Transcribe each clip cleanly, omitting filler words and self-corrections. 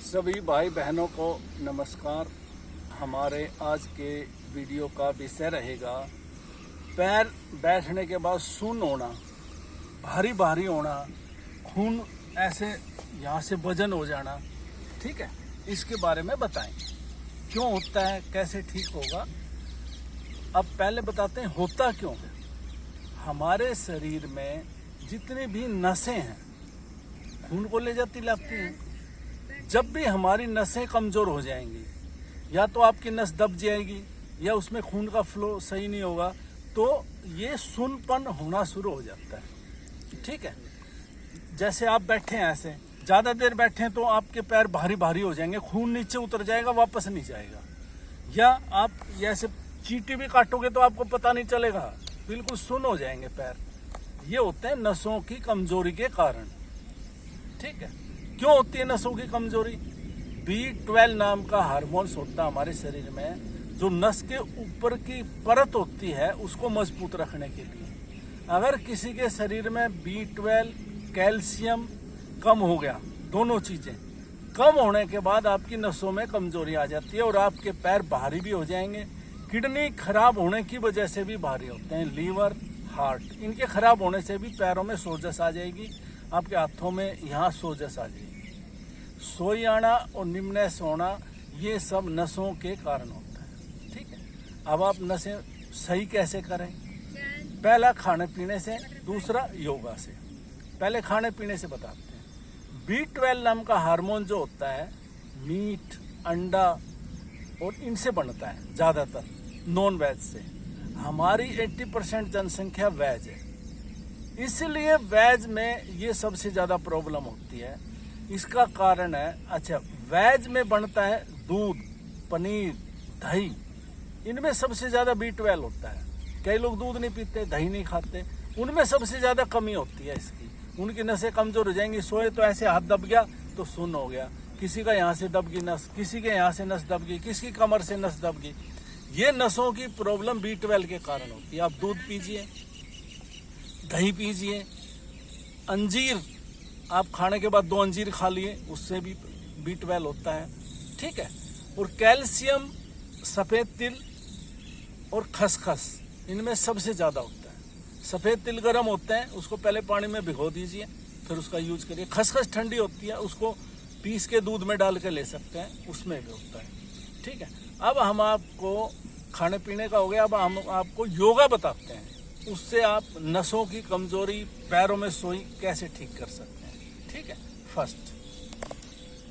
सभी भाई बहनों को नमस्कार। हमारे आज के वीडियो का विषय रहेगा पैर बैठने के बाद सुन्न होना, भारी भारी होना, खून ऐसे यहाँ से वजन हो जाना। ठीक है, इसके बारे में बताएंगे क्यों होता है, कैसे ठीक होगा। अब पहले बताते हैं होता क्यों है। हमारे शरीर में जितनी भी नसें हैं खून को ले जाती लाती हैं। जब भी हमारी नसें कमज़ोर हो जाएंगी, या तो आपकी नस दब जाएगी या उसमें खून का फ्लो सही नहीं होगा, तो ये सुन्नपन होना शुरू हो जाता है। ठीक है, जैसे आप बैठे हैं, ऐसे ज़्यादा देर बैठे हैं तो आपके पैर भारी भारी हो जाएंगे, खून नीचे उतर जाएगा, वापस नहीं जाएगा। या आप जैसे चींटी भी काटोगे तो आपको पता नहीं चलेगा, बिल्कुल सुन्न हो जाएंगे पैर। ये होते हैं नसों की कमजोरी के कारण। ठीक है, क्यों होती है नसों की कमजोरी? B12 नाम का हार्मोन्स होता है हमारे शरीर में, जो नस के ऊपर की परत होती है उसको मजबूत रखने के लिए। अगर किसी के शरीर में B12, कैल्शियम कम हो गया, दोनों चीजें कम होने के बाद आपकी नसों में कमजोरी आ जाती है और आपके पैर भारी भी हो जाएंगे। किडनी खराब होने की वजह से भी भारी होते हैं, लीवर, हार्ट, इनके खराब होने से भी पैरों में सोजस आ जाएगी, आपके हाथों में यहाँ सोजस आ जाएगी। सोई आना और निम्नस होना, ये सब नसों के कारण होता है। ठीक है, अब आप नसें सही कैसे करें? पहला खाने पीने से, दूसरा योगा से। पहले खाने पीने से बताते हैं। B12 नाम का हार्मोन जो होता है मीट, अंडा और इनसे बनता है, ज़्यादातर नॉन वेज से। हमारी 80% जनसंख्या वेज है, इसलिए वेज में ये सबसे ज़्यादा प्रॉब्लम होती है। इसका कारण है, अच्छा, वेज में बनता है दूध, पनीर, दही, इनमें सबसे ज़्यादा B12 होता है। कई लोग दूध नहीं पीते, दही नहीं खाते, उनमें सबसे ज़्यादा कमी होती है इसकी। उनकी नसें कमज़ोर हो जाएंगी। सोए तो ऐसे हाथ दब गया तो सुन्न हो गया, किसी का यहाँ से दब गई नस, किसी के यहाँ से नस दब गई, किसी की कमर से नस दब गई। ये नसों की प्रॉब्लम B12 के कारण होती है। आप दूध पीजिए, दही पीजिए, अंजीर, आप खाने के बाद 2 अंजीर खा लिए, उससे भी B12 होता है। ठीक है, और कैल्शियम, सफ़ेद तिल और खसखस, इनमें सबसे ज़्यादा होता है। सफ़ेद तिल गर्म होते हैं, उसको पहले पानी में भिगो दीजिए, फिर उसका यूज करिए। खसखस ठंडी होती है, उसको पीस के दूध में डाल के ले सकते हैं, उसमें भी होता है। ठीक है, अब हम आपको खाने पीने का हो गया, अब हम आपको योगा बताते हैं, उससे आप नसों की कमजोरी, पैरों में सोई कैसे ठीक कर सकते हैं। ठीक है, फर्स्ट,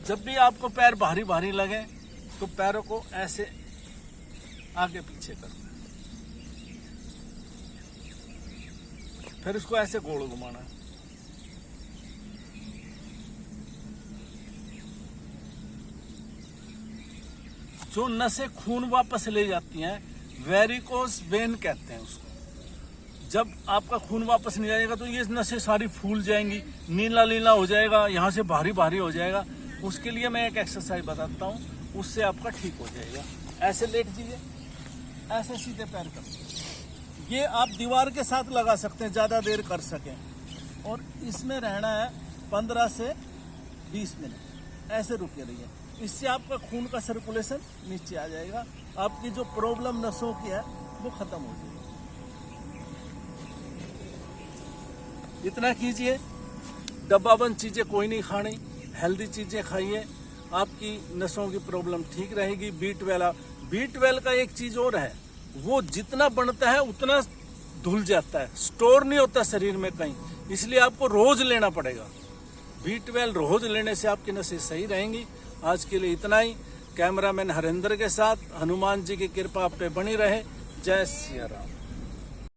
जब भी आपको पैर भारी भारी लगे तो पैरों को ऐसे आगे पीछे करना है, फिर इसको ऐसे गोल घुमाना है। जो नसें खून वापस ले जाती हैं, वेरिकोस वेन कहते हैं उसको। जब आपका खून वापस नहीं जाएगा तो ये नसें सारी फूल जाएंगी, नीला नीला हो जाएगा, यहाँ से भारी भारी हो जाएगा। उसके लिए मैं एक एक्सरसाइज बताता हूँ, उससे आपका ठीक हो जाएगा। ऐसे लेट दीजिए, ऐसे सीधे पैर कर, ये आप दीवार के साथ लगा सकते हैं, ज़्यादा देर कर सकें। और इसमें रहना है 15 से 20 मिनट, ऐसे रुके रहिए। इससे आपका खून का सर्कुलेशन नीचे आ जाएगा, आपकी जो प्रॉब्लम नसों की है वो खत्म हो जाएगी। इतना कीजिए, डब्बाबंद चीज़ें कोई नहीं खानी, हेल्दी चीज़ें खाइए, आपकी नसों की प्रॉब्लम ठीक रहेगी। B12 का एक चीज़ और है, वो जितना बनता है उतना धुल जाता है, स्टोर नहीं होता शरीर में कहीं, इसलिए आपको रोज लेना पड़ेगा। B12 रोज लेने से आपकी नसें सही रहेंगी। आज के लिए इतना ही। कैमरामैन हरेंद्र के साथ, हनुमान जी की कृपा आप पे बनी रहे। जय सिया राम।